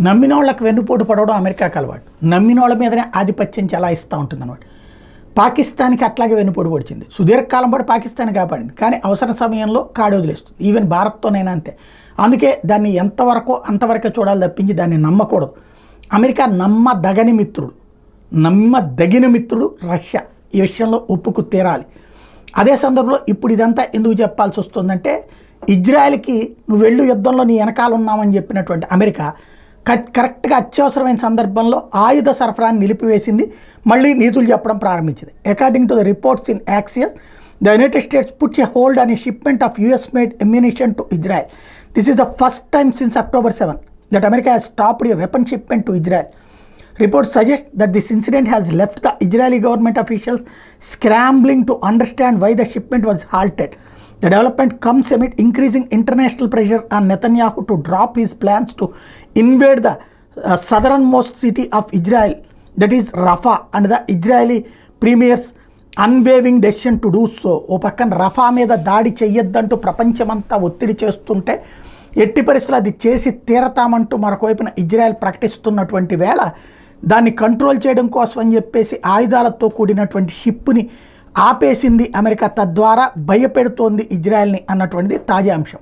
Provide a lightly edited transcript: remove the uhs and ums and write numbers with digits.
నమ్మిన వాళ్ళకి వెన్నుపోటు పడవడం అమెరికాకి అలవాటు. నమ్మిన వాళ్ళ మీదనే ఆధిపత్యం చెలాయిస్తూ ఉంటుంది అనమాట. పాకిస్తాన్కి అట్లాగే వెన్నుపోటు పడిచింది. సుదీర్ఘకాలం పాటు పాకిస్తాన్ కాపాడింది, కానీ అవసర సమయంలో కాడి వదిలేస్తుంది. ఈవెన్ భారత్తోనైనా అంతే. అందుకే దాన్ని ఎంతవరకు అంతవరకే చూడాలి తప్పించి దాన్ని నమ్మకూడదు. అమెరికా నమ్మదగిన మిత్రుడు రష్యా. ఈ విషయంలో ఒప్పుకు తీరాలి. అదే సందర్భంలో ఇప్పుడు ఇదంతా ఎందుకు చెప్పాల్సి వస్తుందంటే, ఇజ్రాయెల్కి నువ్వు వెళ్ళు యుద్ధంలో నీ వెనకాల ఉన్నామని చెప్పినటువంటి అమెరికా కరెక్ట్గా అత్యవసరమైన సందర్భంలో ఆయుధ సరఫరాని నిలిపివేసింది, మళ్ళీ నీతులు చెప్పడం ప్రారంభించింది. According to the reports in Axios, the United States puts a hold on a shipment of US made ammunition to Israel. This is the first time since October 7 that America has stopped a weapon shipment to Israel. Reports suggest that this incident has left the Israeli government officials scrambling to understand why the shipment was halted. The development comes amid increasing international pressure on Netanyahu to drop his plans to invade the southernmost city of Israel, that is Rafah, and the Israeli premier's unwavering decision to do so. ఓ పక్కన రఫా మీద దాడి చెయ్యొద్దంటూ ప్రపంచమంతా ఒత్తిడి చేస్తుంటే, ఎట్టి పరిస్థితులు అది చేసి తీరతామంటూ మరొకవైపున ఇజ్రాయెల్ ప్రకటిస్తున్నటువంటి వేళ, దాన్ని కంట్రోల్ చేయడం కోసం అని చెప్పేసి ఆయుధాలతో కూడినటువంటి షిప్ని ఆపేసింది అమెరికా, తద్వారా భయపెడుతోంది ఇజ్రాయెల్ని అన్నటువంటిది తాజా అంశం.